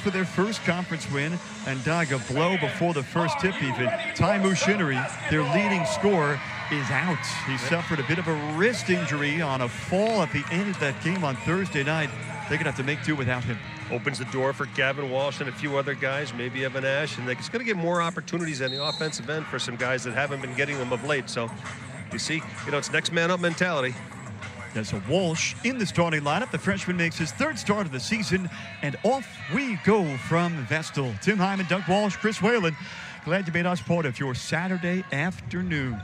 for their first conference win and dug a blow before the first tip even. Taimu Shinnery, their leading scorer, is out. He suffered a bit of a wrist injury on a fall at the end of that game on Thursday night. They're going to have to make do without him. Opens the door for Gavin Walsh and a few other guys, maybe Evan Ash, and it's going to get more opportunities on the offensive end for some guys that haven't been getting them of late. So you see, it's next man up mentality. There's a Walsh in the starting lineup. The freshman makes his third start of the season, and off we go from Vestal. Tim Hyman, Doug Walsh, Chris Whalen. Glad you made us part of your Saturday afternoon.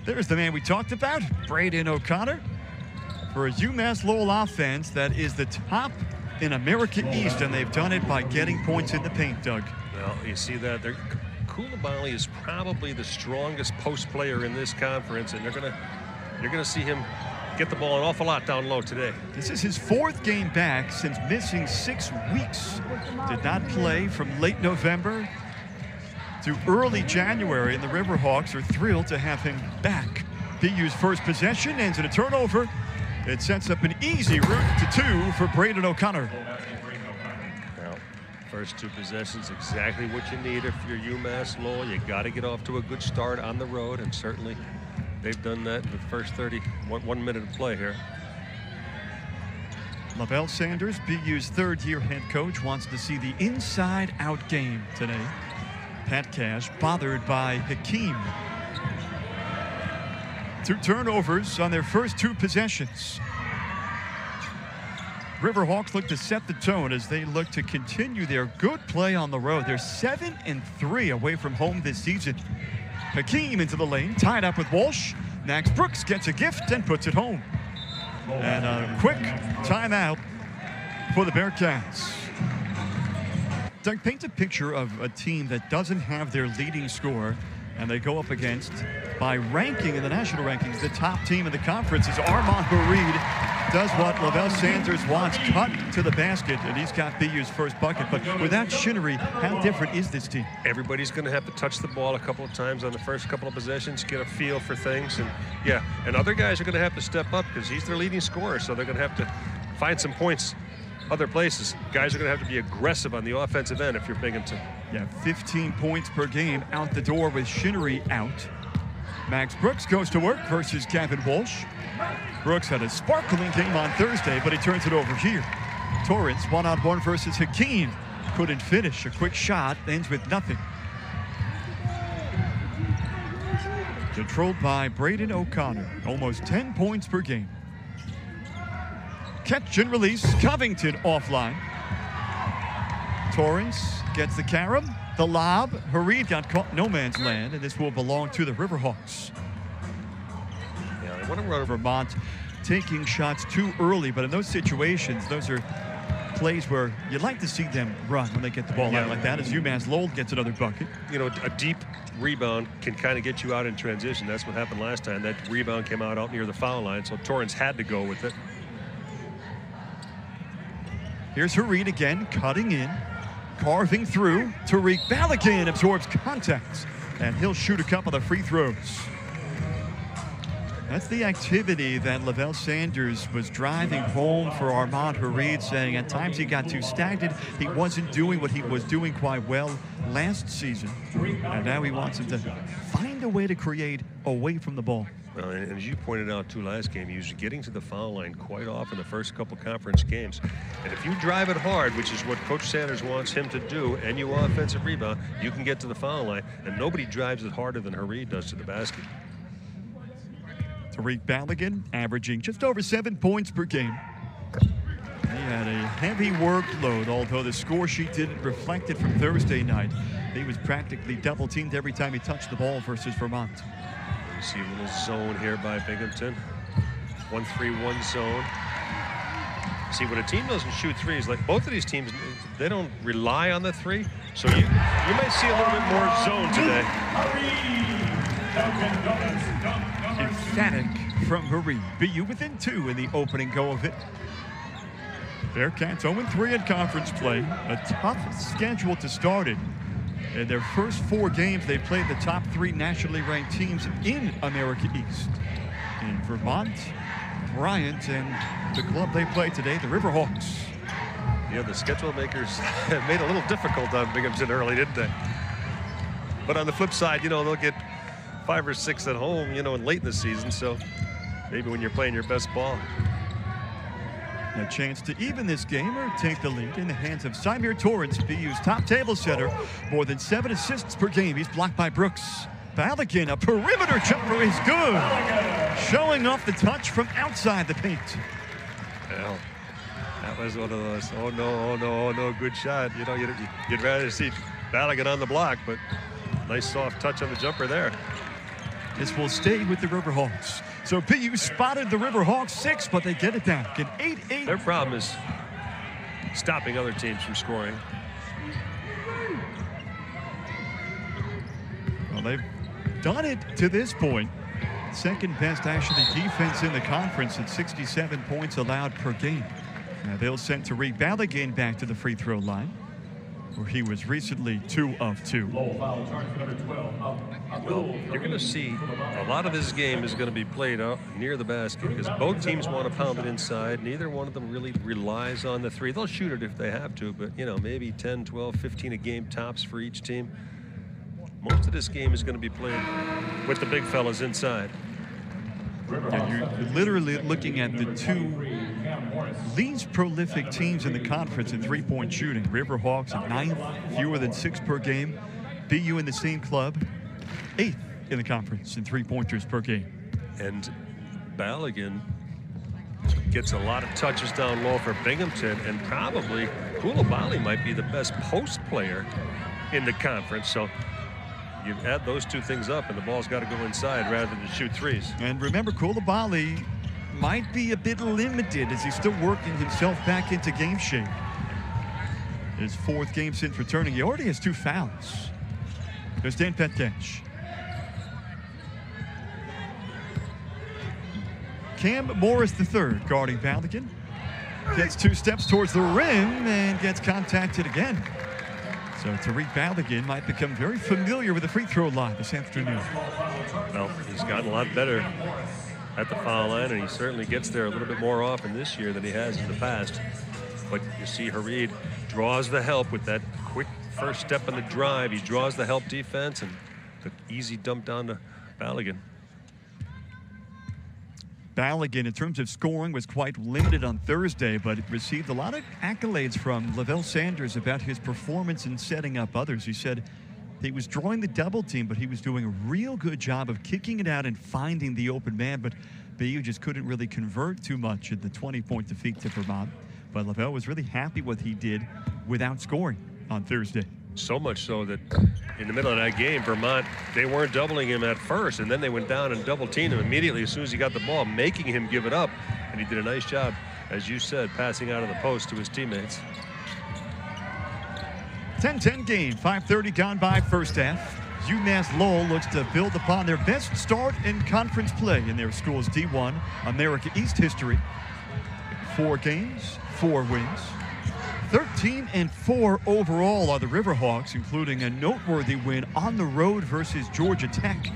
There's the man we talked about, Braden O'Connor. For a UMass Lowell offense that is the top in America East, and they've done it by getting points in the paint, Doug. Well, you see that Koulibaly is probably the strongest post player in this conference, and you're gonna see him get the ball an awful lot down low today. This is his fourth game back since missing 6 weeks. Did not play from late November to early January, and the Riverhawks are thrilled to have him back. BU's first possession ends in a turnover. It sets up an easy route to 2 for Braden O'Connor. Well, first 2 possessions, exactly what you need if you're UMass Lowell. You got to get off to a good start on the road, and certainly they've done that in the first 1 minute of play here. Lavelle Sanders, BU's third-year head coach, wants to see the inside-out game today. Pat Cash bothered by Hakeem. 2 turnovers on their first 2 possessions. Riverhawks look to set the tone as they look to continue their good play on the road. They're 7-3 away from home this season. Hakeem into the lane, tied up with Walsh. Max Brooks gets a gift and puts it home. And a quick timeout for the Bearcats. Doug, paint a picture of a team that doesn't have their leading scorer, and they go up against, by ranking in the national rankings, the top team in the conference is Armand Hareed. Does what Lavelle Sanders wants, cut to the basket, and he's got BU's first bucket. But without Shinnery, how different is this team? Everybody's going to have to touch the ball a couple of times on the first couple of possessions, get a feel for things. And yeah, and other guys are going to have to step up because he's their leading scorer, so they're going to have to find some points other places. Guys are going to have to be aggressive on the offensive end if you're Binghamton. Yeah, 15 points per game out the door with Shinnery out. Max Brooks goes to work versus Gavin Walsh. Brooks had a sparkling game on Thursday, but he turns it over here. Torrance, one-on-one versus Hakeem. Couldn't finish. A quick shot ends with nothing. Controlled by Braden O'Connor. Almost 10 points per game. Catch and release. Covington offline. Torrance gets the carom. The lob. Hareed got caught no man's land, and this will belong to the Riverhawks. Yeah, they want to run Vermont taking shots too early, but in those situations, those are plays where you'd like to see them run when they get the ball out like that, as UMass Lowell gets another bucket. You know, a deep rebound can kind of get you out in transition. That's what happened last time. That rebound came out near the foul line, so Torrance had to go with it. Here's Hareed again, cutting in, carving through. Tariq Balogun absorbs contact, and he'll shoot a couple of free throws. That's the activity that Lavelle Sanders was driving home for Armand Hareed, saying at times he got too stagnant. He wasn't doing what he was doing quite well last season. And now he wants him to find a way to create away from the ball. Well, and as you pointed out, too, last game, he was getting to the foul line quite often the first couple conference games. And if you drive it hard, which is what Coach Sanders wants him to do, and you offensive rebound, you can get to the foul line. And nobody drives it harder than Hareed does to the basket. Tariq Balogun averaging just over 7 points per game. He had a heavy workload, although the score sheet didn't reflect it from Thursday night. He was practically double-teamed every time he touched the ball versus Vermont. You see a little zone here by Binghamton. 1-3-1 zone. See, when a team doesn't shoot threes, like both of these teams, they don't rely on the three. So you might see a little bit more zone today. Emphatic from Hareed. BU within 2 in the opening go of it. Bearcats 0-3 in conference play. A tough schedule to start it. In their first 4 games, they played the top 3 nationally ranked teams in America East. In Vermont, Bryant, and the club they play today, the Riverhawks. Yeah, the schedule makers made it a little difficult on Binghamton early, didn't they? But on the flip side, you know, they'll get 5 or 6 at home, you know, late in the season. So maybe when you're playing your best ball. A chance to even this game or take the lead in the hands of Symir Torrance, BU's top table setter. More than 7 assists per game. He's blocked by Brooks. Balogun, a perimeter jumper is good. Showing off the touch from outside the paint. Well, that was one of those, oh no, good shot. You know, you'd rather see Balogun on the block, but nice soft touch on the jumper there. This will stay with the Riverhawks. So BU spotted the Riverhawks 6, but they get it back. An 8-8. Their problem is stopping other teams from scoring. Well, they've done it to this point. Second best actually defense in the conference at 67 points allowed per game. Now they'll send Tariq Balogun back to the free throw line, where he was recently 2 of 2. Well, you're going to see a lot of this game is going to be played out near the basket because both teams want to pound it inside. Neither one of them really relies on the three. They'll shoot it if they have to, but, you know, maybe 10, 12, 15 a game tops for each team. Most of this game is going to be played with the big fellas inside. Yeah, you're literally looking at the 2 least prolific teams in the conference in three-point shooting. Riverhawks at 9th, fewer than 6 per game. BU in the same club, 8th in the conference in three-pointers per game. And Balogun gets a lot of touches down low for Binghamton, and probably Koulibaly might be the best post player in the conference. So you add those 2 things up, and the ball's got to go inside rather than shoot threes. And remember, Koulibaly might be a bit limited as he's still working himself back into game shape. His 4th game since returning. He already has 2 fouls. There's Dan Petcash. Cam Morris III guarding Balogun. Gets 2 steps towards the rim and gets contacted again. So Tariq Balogun might become very familiar with the free throw line this afternoon. Well, he's gotten a lot better at the foul line, and he certainly gets there a little bit more often this year than he has in the past. But you see Harid draws the help with that quick first step on the drive. He draws the help defense and the easy dump down to Balogun. Balogun, in terms of scoring, was quite limited on Thursday, but received a lot of accolades from Lavelle Sanders about his performance in setting up others. He said he was drawing the double team, but he was doing a real good job of kicking it out and finding the open man, but BU just couldn't really convert too much in the 20-point defeat to Vermont. But Lavelle was really happy what he did without scoring on Thursday. So much so that in the middle of that game, Vermont, they weren't doubling him at first, and then they went down and double-teamed him immediately as soon as he got the ball, making him give it up. And he did a nice job, as you said, passing out of the post to his teammates. 10-10 game, 5:30 gone by first half. Umass Lowell looks to build upon their best start in conference play in their school's D1 America East history. 4 games, 4 wins. 13-4 overall are the Riverhawks, including a noteworthy win on the road versus Georgia Tech.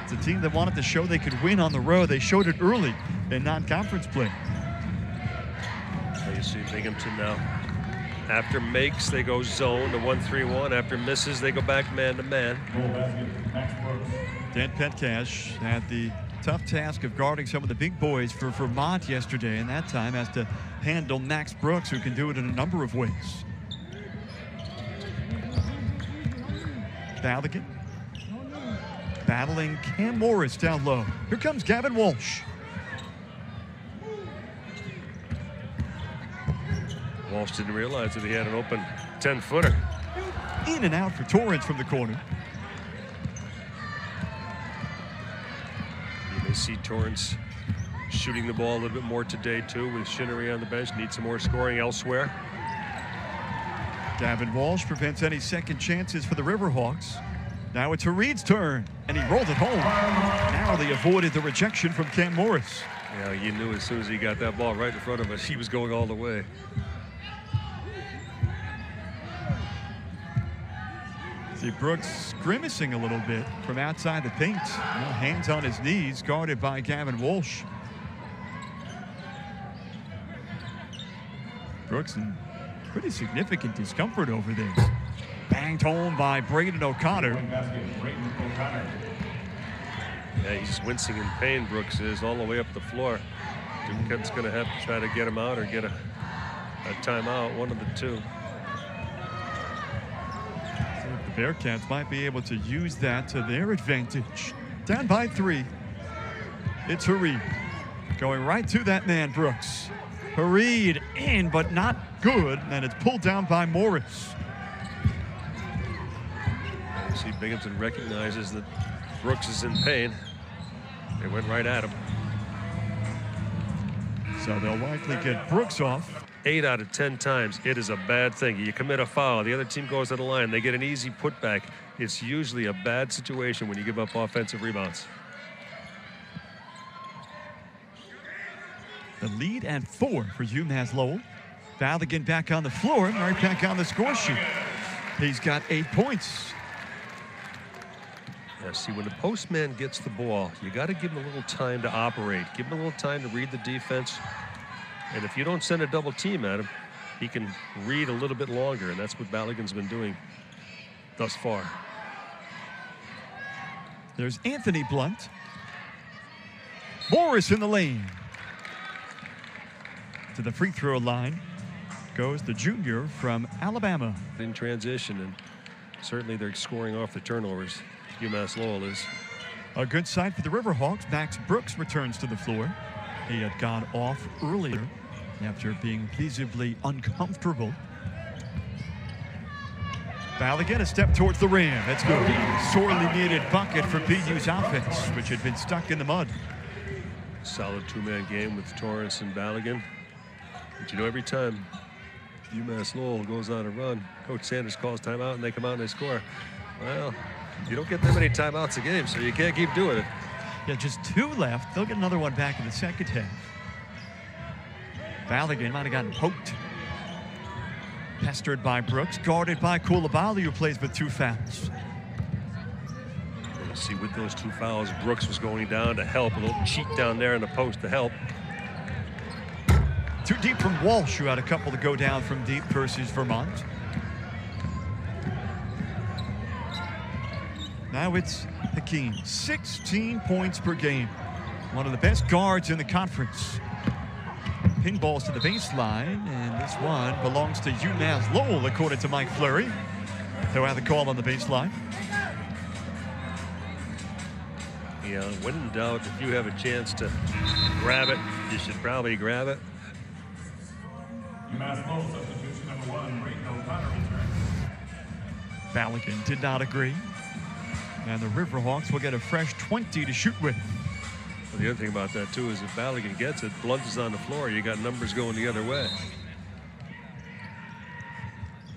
It's a team that wanted to show they could win on the road. They showed it early in non-conference play. So you see Binghamton now. After makes, they go zone to 1-3-1. After misses, they go back man-to-man. Dan Petcash had the tough task of guarding some of the big boys for Vermont yesterday, and that time has to handle Max Brooks, who can do it in a number of ways. Balogun battling Cam Morris down low. Here comes Gavin Walsh. Walsh didn't realize that he had an open 10-footer. In and out for Torrance from the corner. You may see Torrance shooting the ball a little bit more today, too, with Shinnery on the bench. Need some more scoring elsewhere. Gavin Walsh prevents any second chances for the Riverhawks. Now it's Harid's turn, and he rolled it home. Now they avoided the rejection from Cam Morris. Yeah, you knew as soon as he got that ball right in front of us, he was going all the way. See Brooks grimacing a little bit from outside the paint. Hands on his knees, guarded by Gavin Walsh. Brooks and Pretty significant discomfort over there. Banged home by Braden O'Connor. Yeah, he's wincing in pain, Brooks is, all the way up the floor. Duquette's going to have to try to get him out or get a timeout, one of the two. So the Bearcats might be able to use that to their advantage. Down by 3. It's Hareed going right to that man, Brooks. Hareed in, but not good, and it's pulled down by Morris. You see Binghamton recognizes that Brooks is in pain. They went right at him. So they'll likely get Brooks off. 8 out of 10 times, it is a bad thing. You commit a foul, the other team goes to the line, they get an easy putback. It's usually a bad situation when you give up offensive rebounds. The lead at 4 for UMass Lowell. Balogun back on the floor, right back on the score sheet. He's got 8 points. Yeah, see, when the postman gets the ball, you got to give him a little time to operate. Give him a little time to read the defense. And if you don't send a double team at him, he can read a little bit longer, and that's what Balogun's been doing thus far. There's Anthony Blunt. Morris in the lane. To the free throw line goes the junior from Alabama. In transition, and certainly they're scoring off the turnovers. UMass Lowell is. A good sight for the Riverhawks. Max Brooks returns to the floor. He had gone off earlier after being visibly uncomfortable. Balogun a step towards the rim. That's good. Sorely needed bucket for BU's offense, which had been stuck in the mud. Solid two-man game with Torrance and Balogun. But you know, every time UMass Lowell goes on a run, Coach Sanders calls timeout and they come out and they score. Well, you don't get that many timeouts a game, so you can't keep doing it. Yeah, just 2 left. They'll get another one back in the second half. Balogun might have gotten poked. Pestered by Brooks, guarded by Coulibaly, who plays with 2 fouls. You see, with those 2 fouls, Brooks was going down to help. A little cheat down there in the post to help. Too deep from Walsh, who had a couple to go down from deep versus Vermont. Now it's Hakeem, 16 points per game. One of the best guards in the conference. Pinballs to the baseline, and this one belongs to UMass Lowell, according to Mike Fleury. They'll have the call on the baseline. Yeah, when in doubt, if you have a chance to grab it, you should probably grab it. UMass Lowell, substitution number 1, Braden O'Connor. Balogun did not agree. And the Riverhawks will get a fresh 20 to shoot with. Well, the other thing about that, too, is if Balogun gets it, Blunt is on the floor. You got numbers going the other way.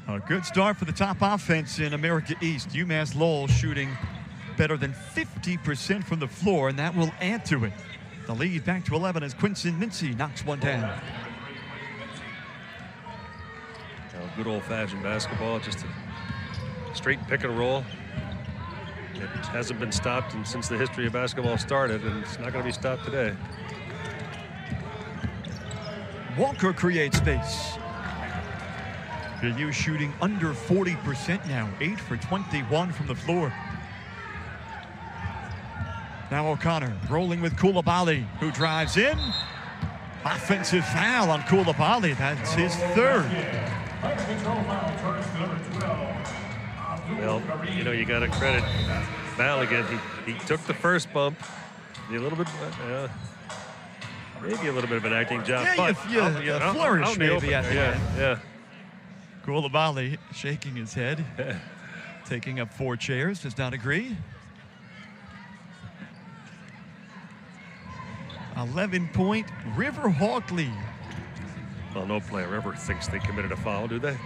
A good start for the top offense in America East. UMass Lowell shooting better than 50% from the floor, and that will add to it. The lead back to 11 as Quincy Mincy knocks one down. Good old-fashioned basketball, just a straight pick and roll. It hasn't been stopped since the history of basketball started, and it's not going to be stopped today. Walker creates space. BU shooting under 40% now, 8 for 21 from the floor. Now O'Connor rolling with Coulibaly, who drives in. Offensive foul on Coulibaly. That's his 3rd. Well, you know, you got to credit Balogun. He took the first bump. A little bit, maybe a little bit of an acting job. Yeah, but a flourish maybe at the end. Yeah. Coulibaly shaking his head, taking up 4 chairs, does not agree. 11-point Riverhawk lead. Well, no player ever thinks they committed a foul, do they?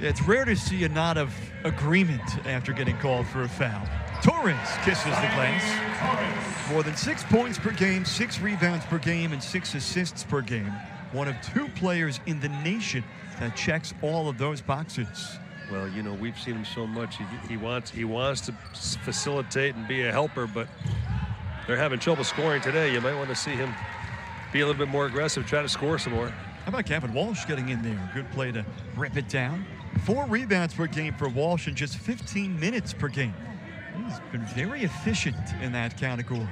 Yeah, it's rare to see a nod of agreement after getting called for a foul. Torres kisses the glass. More than 6 points per game, 6 rebounds per game, and 6 assists per game. One of 2 players in the nation that checks all of those boxes. Well, you know, we've seen him so much. He wants to facilitate and be a helper, but they're having trouble scoring today. You might want to see him be a little bit more aggressive, try to score some more. How about Gavin Walsh getting in there? Good play to rip it down. 4 rebounds per game for Walsh in just 15 minutes per game. He's been very efficient in that category.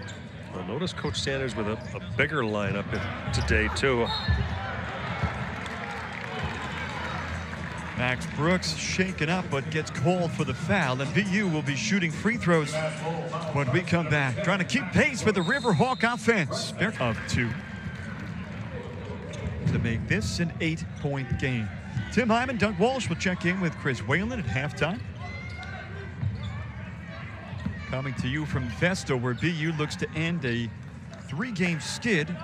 Well, notice Coach Sanders with a bigger lineup today, too. Max Brooks shaken up but gets called for the foul, and BU will be shooting free throws when we come back, trying to keep pace with the Riverhawk offense. They're up 2 to make this an 8-point game. Tim Hyman, Doug Walsh will check in with Chris Whalen at halftime. Coming to you from Vesta, where BU looks to end a 3-game skid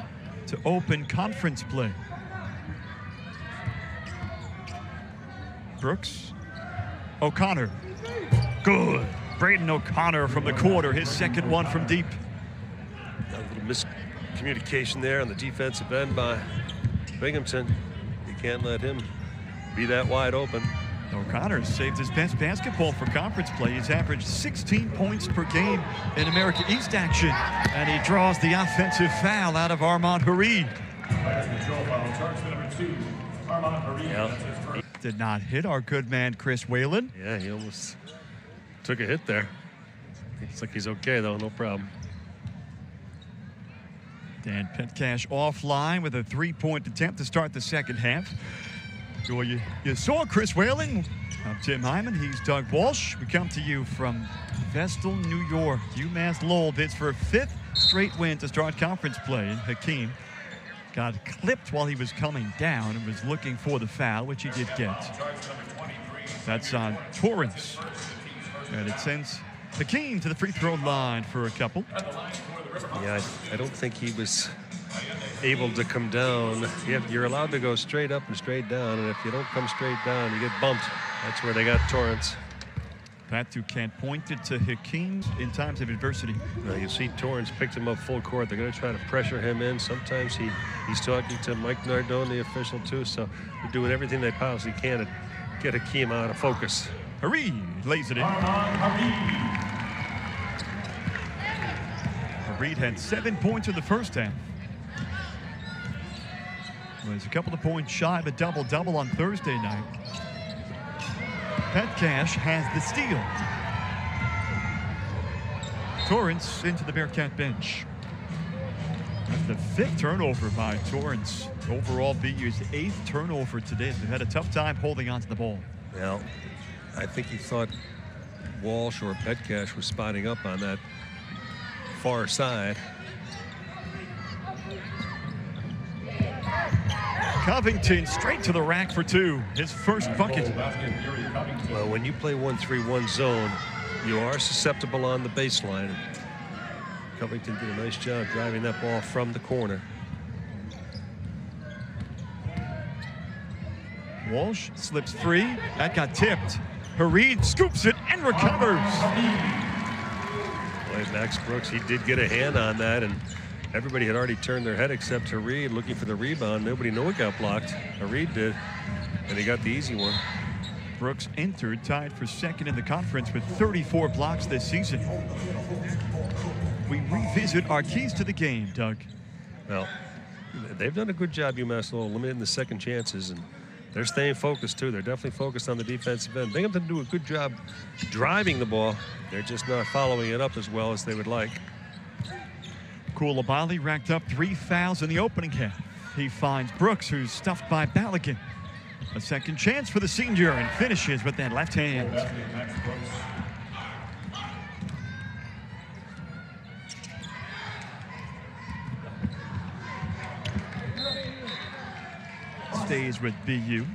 to open conference play. Brooks, O'Connor, good. Braden O'Connor from the corner, his second one from deep. A little miscommunication there on the defensive end by Binghamton. You can't let him be that wide open. O'Connor saved his best basketball for conference play. He's averaged 16 points per game in America East action, and he draws the offensive foul out of Armand Harid. Did not hit our good man Chris Whalen. Yeah, he almost took a hit there. Looks like he's okay, though. No problem. Dan Petcash offline with a 3-point attempt to start the second half. Well, you saw Chris Whalen. I'm Tim Hyman. He's Doug Walsh. We come to you from Vestal, New York. Umass Lowell bids for a 5th straight win to start conference play. And Hakeem got clipped while he was coming down and was looking for the foul, which he did get. That's on Torrance. And it sends Hakeem to the free throw line for a couple. Yeah, I don't think he was able to come down. You're allowed to go straight up and straight down, and if you don't come straight down, you get bumped. That's where they got Torrance. Pat Duquesne pointed to Hakeem in times of adversity. Now you see Torrance picked him up full court. They're going to try to pressure him in. Sometimes he's talking to Mike Nardone, the official, too, so they're doing everything they possibly can to get Hakeem out of focus. Harid lays it in. Harid had 7 points in the first half. Was a couple of points shy of a double-double on Thursday night. Petcash has the steal. Torrance into the Bearcat bench. That's the 5th turnover by Torrance. Overall, BU's 8th turnover today. They've had a tough time holding on to the ball. Well, I think he thought Walsh or Petcash was spotting up on that far side. Covington straight to the rack for 2. His first bucket. Well, when you play 1-3-1 zone, you are susceptible on the baseline. Covington did a nice job driving that ball from the corner. Walsh slips free. That got tipped. Harid scoops it and recovers. Boy, Max Brooks, he did get a hand on that, and everybody had already turned their head except Harid looking for the rebound. Nobody knew it got blocked. Harid did, and he got the easy one. Brooks entered tied for 2nd in the conference with 34 blocks this season. We revisit our keys to the game, Doug. Well, they've done a good job, UMass Lowell, limiting the second chances, and they're staying focused, too. They're definitely focused on the defensive end. Binghamton do a good job driving the ball. They're just not following it up as well as they would like. Koulibaly racked up 3 fouls in the opening half. He finds Brooks, who's stuffed by Balogun. A second chance for the senior, and finishes with that left hand. Stays with BU.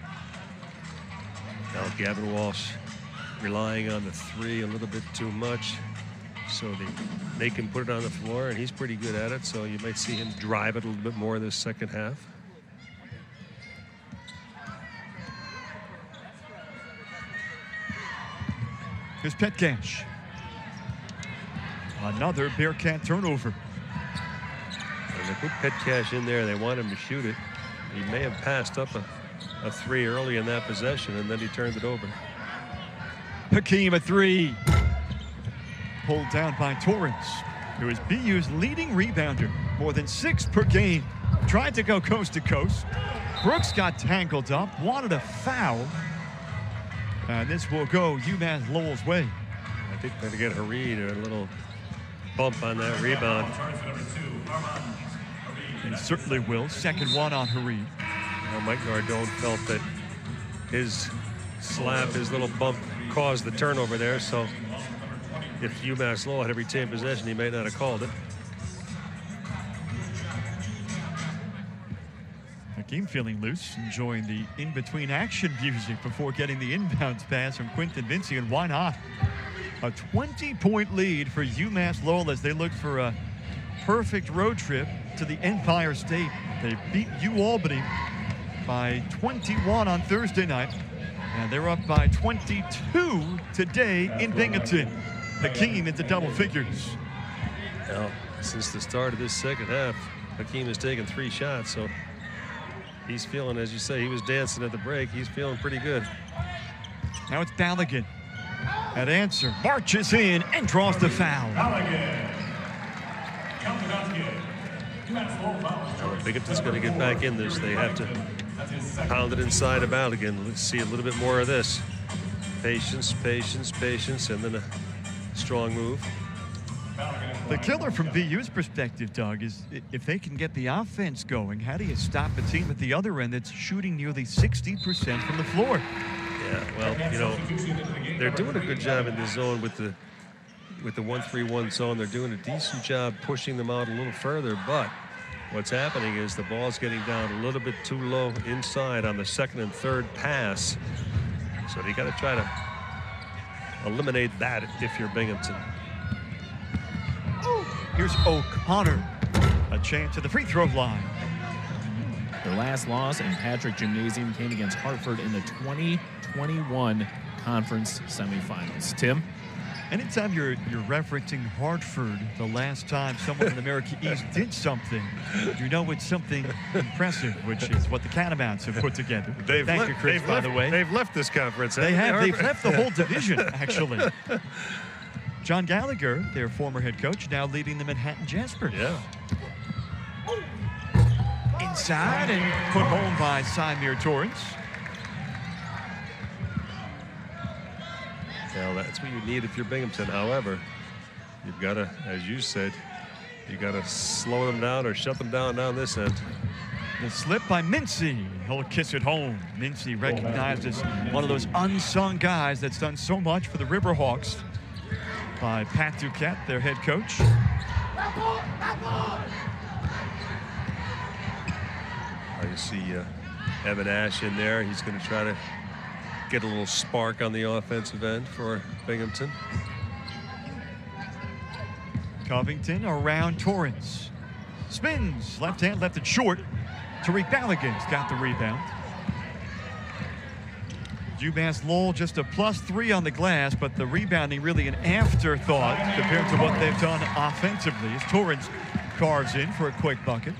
Now Gavin Walsh relying on the 3 a little bit too much, so they make him put it on the floor, and he's pretty good at it, so you might see him drive it a little bit more this second half. Here's Petcash. Another Bearcat turnover. And they put Petcash in there. They want him to shoot it. He may have passed up a 3 early in that possession, and then he turned it over. Hakeem a 3. Pulled down by Torrance, who is BU's leading rebounder. More than 6 per game. Tried to go coast to coast. Brooks got tangled up, wanted a foul. And this will go UMass Lowell's way. I think they're going to get Hareed a little bump on that rebound. They certainly will. Second one on Hareed. Now Mike Nardone felt that his slap, his little bump, caused the turnover there. So if UMass Lowell had retained possession, he may not have called it. Hakeem feeling loose, enjoying the in-between action music before getting the inbounds pass from Quinton Vinci, and why not? A 20-point lead for UMass Lowell as they look for a perfect road trip to the Empire State. They beat UAlbany by 21 on Thursday night, and they're up by 22 today in Binghamton. Hakeem into double figures. Now, since the start of this second half, Hakeem has taken 3 shots, so he's feeling, as you say, he was dancing at the break. He's feeling pretty good. Now it's Balogun. At answer, marches in and draws the foul. Now, if Binghamton's going to get back in this, they have to pound it inside of Balogun. Let's see a little bit more of this. Patience, patience, patience, and then a strong move. The killer from BU's perspective, Doug, is if they can get the offense going, how do you stop a team at the other end that's shooting nearly 60% from the floor? Yeah, well, you know, they're doing a good job in the zone with the 1-3-1 zone. They're doing a decent job pushing them out a little further, but what's happening is the ball's getting down a little bit too low inside on the second and third pass. So you got to try to eliminate that if you're Binghamton. Here's O'Connor, a chance at the free throw line. Their last loss in Patrick Gymnasium came against Hartford in the 2021 conference semifinals. Tim? Anytime you're referencing Hartford, the last time someone in America East did something, you know it's something impressive, which is what the Catamounts have put together. Thank you, Chris, by the way. They've left this conference. They have. They've left the whole division, actually. John Gallagher, their former head coach, now leading the Manhattan Jaspers. Yeah. Inside and put home by Symir Torrance. Well, that's what you need if you're Binghamton. However, you've got to, as you said, you've got to slow them down or shut them down this end. The slip by Mincy. He'll kiss it home. Mincy recognized as one of those unsung guys that's done so much for the Riverhawks by Pat Duquette, their head coach. You see Evan Ash in there. He's going to try to get a little spark on the offensive end for Binghamton. Covington around Torrance. Spins, left hand, left it short. Tariq Balogun's got the rebound. UMass Lowell just a +3 on the glass, but the rebounding really an afterthought compared to what they've done offensively as Torrance carves in for a quick bucket.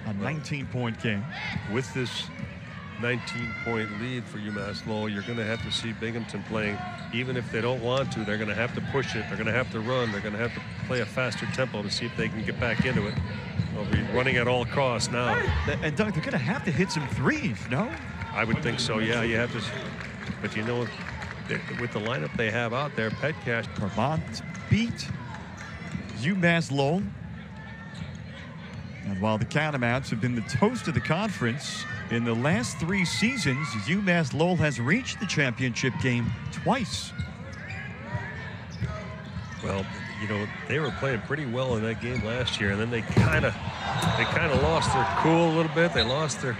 A 19-point game. With this 19-point lead for UMass Lowell, you're going to have to see Binghamton playing, even if they don't want to, they're going to have to push it. They're going to have to run. They're going to have to play a faster tempo to see if they can get back into it. They'll be running at all costs now. And Doug, they're going to have to hit some threes, no? I would think so, yeah. You have to, but you know, with the lineup they have out there, Petcash. Vermont beat UMass Lowell. And while the Catamounts have been the toast of the conference, in the last 3 seasons, UMass Lowell has reached the championship game twice. Well, you know, they were playing pretty well in that game last year, and then they kind of lost their cool a little bit. They lost their,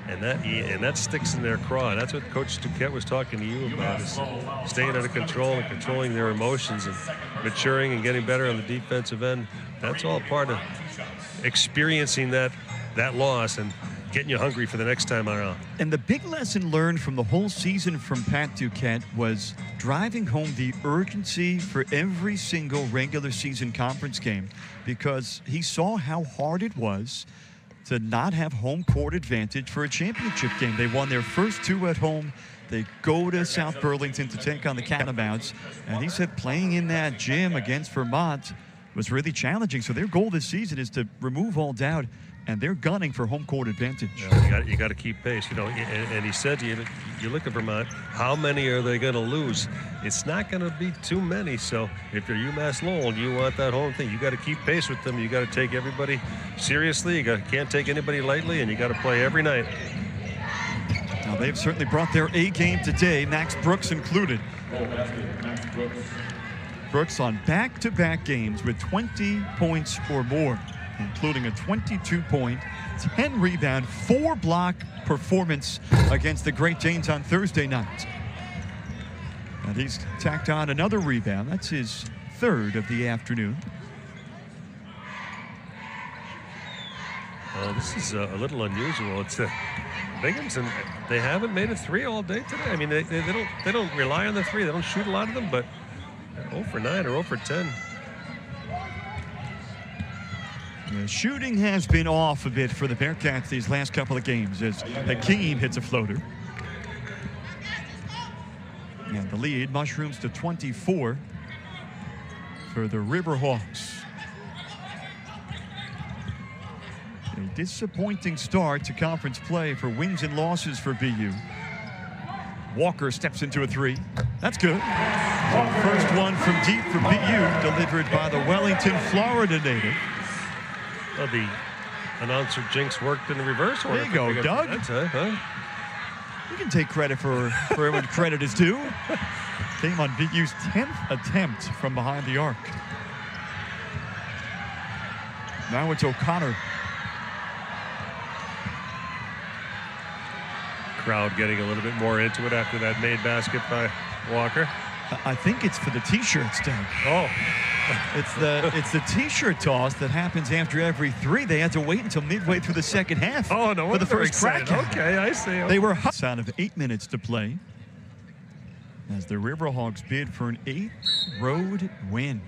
and that sticks in their craw. That's what Coach Duquette was talking to you about, is staying under control and controlling their emotions and maturing and getting better on the defensive end. That's all part of experiencing that loss and getting you hungry for the next time around. And the big lesson learned from the whole season from Pat Duquette was driving home the urgency for every single regular season conference game, because he saw how hard it was to not have home court advantage for a championship game. They won their first 2 at home. They go to South Burlington to take on the Catamounts, and he said playing in that gym against Vermont was really challenging. So their goal this season is to remove all doubt and they're gunning for home court advantage. You got to keep pace, and he said to you, you look at Vermont, how many are they going to lose? It's not going to be too many. So if you're UMass Lowell and you want that home thing, you got to keep pace with them. You got to take everybody seriously. Can't take anybody lightly, and you got to play every night. Now they've certainly brought their A game today, Max Brooks included. Brooks on back-to-back games with 20 points or more, including a 22-point, 10-rebound, 4-block performance against the Great Danes on Thursday night. And he's tacked on another rebound. That's his third of the afternoon. Well, this is a little unusual. It's Binghamton. They haven't made a three all day today. I mean, they don't rely on the three. They don't shoot a lot of them, but 0 for 9 or 0 for 10. The shooting has been off a bit for the Bearcats these last couple of games as Hakeem hits a floater. And the lead mushrooms to 24 for the Riverhawks. A disappointing start to conference play for wins and losses for BU. Walker steps into a three. That's good. The first one from deep for BU, delivered by the Wellington, Florida native. Well, the announcer jinx worked in the reverse order. There you go, Doug. You can take credit for when credit is due. Came on BU's 10th attempt from behind the arc. Now it's O'Connor. Crowd getting a little bit more into it after that made basket by Walker. I think it's for the T-shirts, Doug. Oh. It's the T-shirt toss that happens after every three. They had to wait until midway through the second half. Oh, no, for the first crack. Okay, I see. Okay. They were out of 8 minutes to play as the Riverhawks bid for an 8th road win.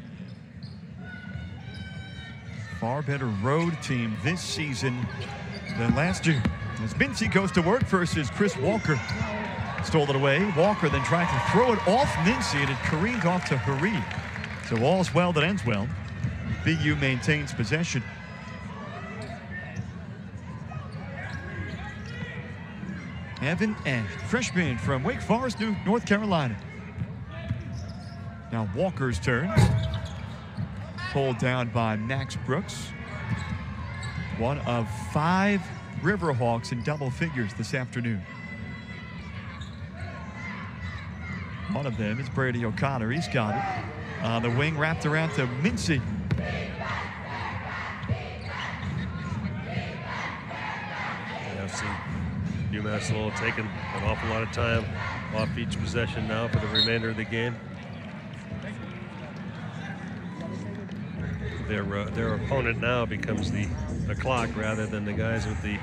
Far better road team this season than last year. As Mincy goes to work versus Chris Walker. Stole it away. Walker then tried to throw it off Mincy, and it careened off to Harid. So all's well that ends well. BU maintains possession. Evan Ash, freshman from Wake Forest, North Carolina. Now Walker's turn. Pulled down by Max Brooks. One of 5 Riverhawks in double figures this afternoon. One of them is Brady O'Connor. He's got it. The wing wrapped around to Mincy. I've seen UMass Lowell taking an awful lot of time off each possession now for the remainder of the game. Their opponent now becomes the clock rather than the guys with the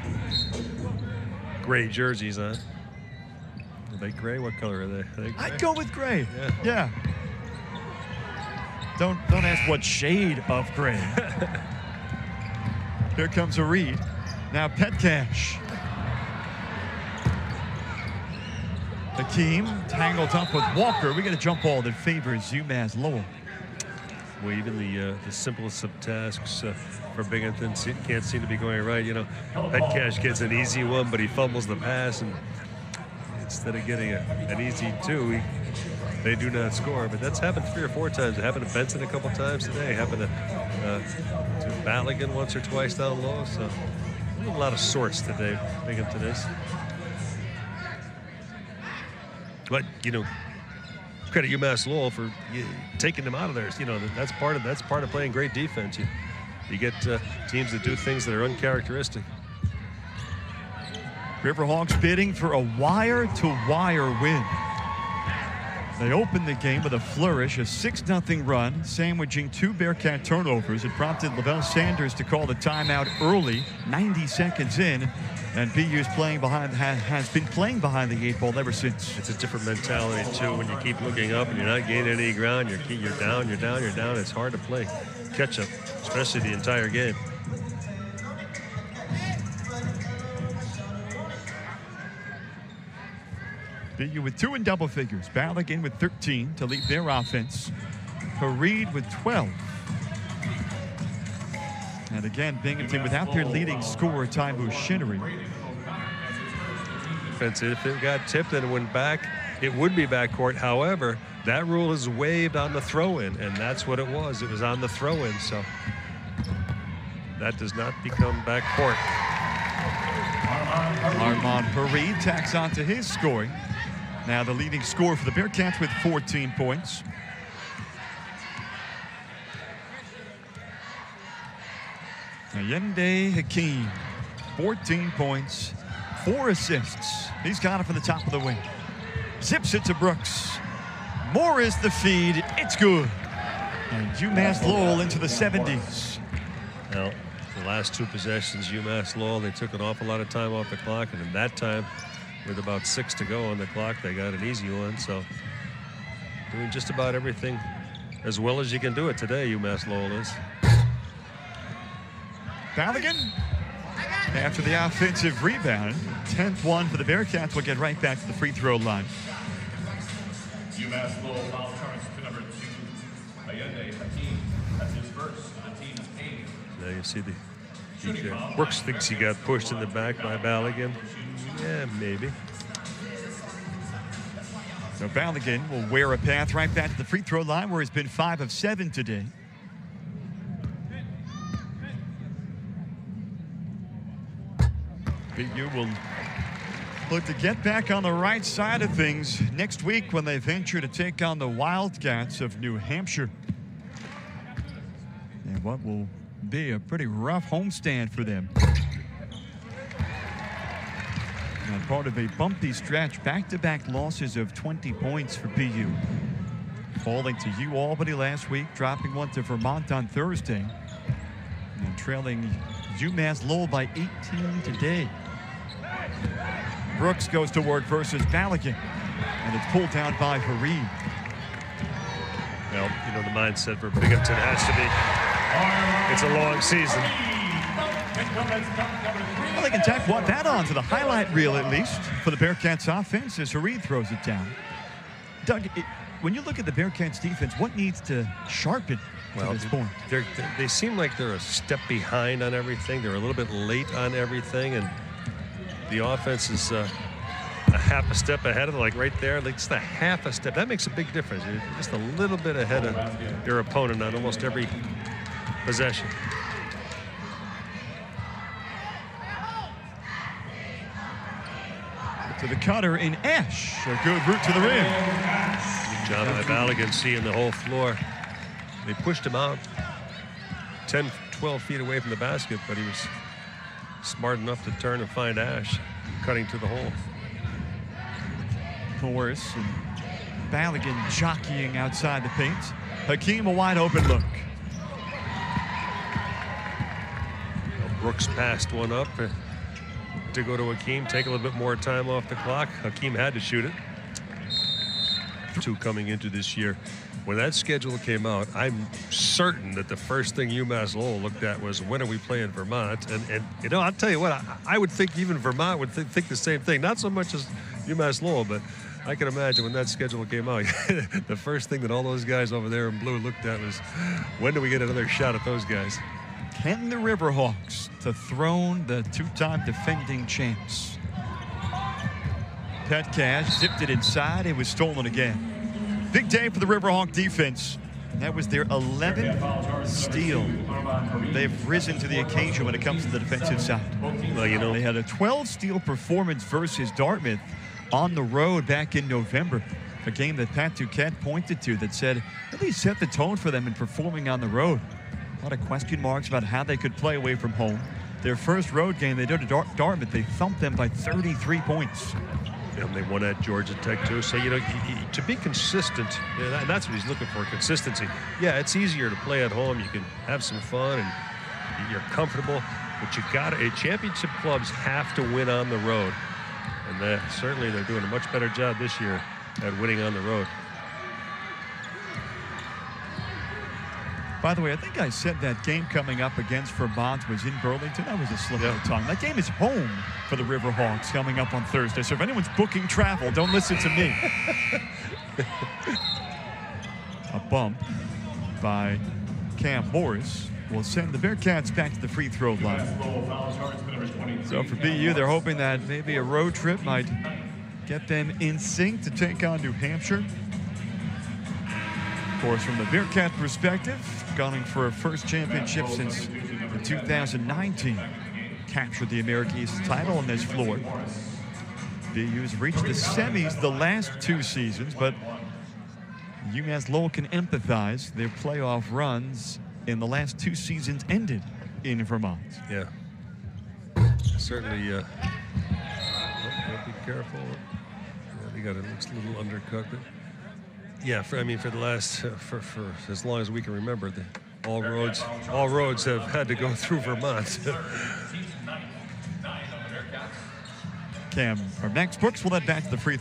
gray jerseys on. Are they gray? What color are they? I'd go with gray. Yeah. Don't ask what shade of gray. Here comes Harid. Now Petcash. Hakeem tangled up with Walker. We got a jump ball that favors UMass Lowell. Well, even the simplest of tasks for Binghamton can't seem to be going right. Petcash gets an easy one, but he fumbles the pass, and instead of getting an easy 2, they do not score. But that's happened 3 or 4 times. It happened to Benson a couple times today. It happened to Balogun once or twice down low. So a lot of sorts today, Binghamton is. But credit UMass Lowell for taking them out of there. That's part of playing great defense. You get teams that do things that are uncharacteristic. Riverhawks bidding for a wire-to-wire win. They opened the game with a flourish, a 6-0 run, sandwiching 2 Bearcat turnovers. It prompted Lavelle Sanders to call the timeout early, 90 seconds in, and BU's has been playing behind the 8 ball ever since. It's a different mentality too. When you keep looking up and you're not gaining any ground, you're down. It's hard to play catch up, especially the entire game. BU with 2 in double figures. Balogun with 13 to lead their offense. Harid with 12. And again, Binghamton without their leading scorer, Taimu Shinnery. If it got tipped and it went back, it would be backcourt. However, that rule is waived on the throw-in, and that's what it was. It was on the throw-in, so that does not become backcourt. Armand Fareed tacks on to his scoring. Now the leading scorer for the Bearcats with 14 points. Allende Hakeem, 14 points, 4 assists. He's got it from the top of the wing. Zips it to Brooks. Morris the feed. It's good. And UMass Lowell into the 70s. Now, the last 2 possessions, UMass Lowell, they took an awful lot of time off the clock, and in that time, with about 6 to go on the clock, they got an easy one. So, doing just about everything as well as you can do it today, UMass Lowell is. Balogun, after the offensive rebound, 10th one for the Bearcats, will get right back to the free throw line. UMass Lowell foul charge to number 2, Allende Hakeem. That's his first. The team's 8th. Now you see the Brooks thinks he got pushed in the back by Balogun. Yeah, maybe. So Balogun will wear a path right back to the free throw line, where he's been 5 of 7 today. BU will look to get back on the right side of things next week when they venture to take on the Wildcats of New Hampshire. And what will be a pretty rough homestand for them. And part of a bumpy stretch, back-to-back losses of 20 points for BU. Falling to UAlbany last week, dropping one to Vermont on Thursday, and trailing UMass Lowell by 18 today. Brooks goes to work versus Balogun, and it's pulled down by Fareed. Well, you know, the mindset for Binghamton has to be, it's a long season. Well, they can tack what that on to the highlight reel, at least, for the Bearcats offense as Fareed throws it down. Doug, when you look at the Bearcats defense, what needs to sharpen to this point? They seem like they're a step behind on everything. They're a little bit late on everything, and the offense is a half a step ahead of them, like right there, like just a half a step. That makes a big difference. You're just a little bit ahead of your opponent on almost every possession. To the cutter in Ash. A good route to the rim. Good job by Balogun seeing the whole floor. They pushed him out 10, 12 feet away from the basket, but he was smart enough to turn and find Ash, cutting to the hole. Morris and Balogun jockeying outside the paint. Hakeem, a wide open look. Brooks passed one up to go to Hakeem, take a little bit more time off the clock. Hakeem had to shoot it. 2 coming into this year. When that schedule came out, I'm certain that the first thing UMass Lowell looked at was, when are we playing Vermont? And you know, I'll tell you what, I would think even Vermont would think the same thing. Not so much as UMass Lowell, but I can imagine when that schedule came out, the first thing that all those guys over there in blue looked at was, when do we get another shot at those guys? Can the Riverhawks dethrone the 2-time defending champs? Petcash zipped it inside. It was stolen again. Big day for the Riverhawk defense. That was their 11th steal. They've risen to the occasion when it comes to the defensive side. Well, you know, they had a 12-steal performance versus Dartmouth on the road back in November. A game that Pat Duquette pointed to that said really set the tone for them in performing on the road. A lot of question marks about how they could play away from home. Their first road game they did to Dartmouth, they thumped them by 33 points. And they won at Georgia Tech too. So, you know, to be consistent, and that's what he's looking for, consistency. Yeah, it's easier to play at home. You can have some fun and you're comfortable, but you got to, championship clubs have to win on the road. And certainly they're doing a much better job this year at winning on the road. By the way, I think I said that game coming up against Vermont was in Burlington. That was a slip of the tongue. That game is home for the Riverhawks coming up on Thursday. So if anyone's booking travel, don't listen to me. A bump by Cam Morris. will send the Bearcats back to the free throw line. So for BU, they're hoping that maybe a road trip might get them in sync to take on New Hampshire. Of course, from the Bearcat perspective, gunning for a first championship since the 2019. Captured the America East title on this floor. BU's reached the semis the last 2 seasons, but Umass Lowell can empathize. Their playoff runs in the last 2 seasons ended in Vermont. Yeah. Certainly, be careful. Yeah, they got a little undercooked. But yeah, for the last, for as long as we can remember, all roads have had to go through Vermont. Max Brooks will head back to the free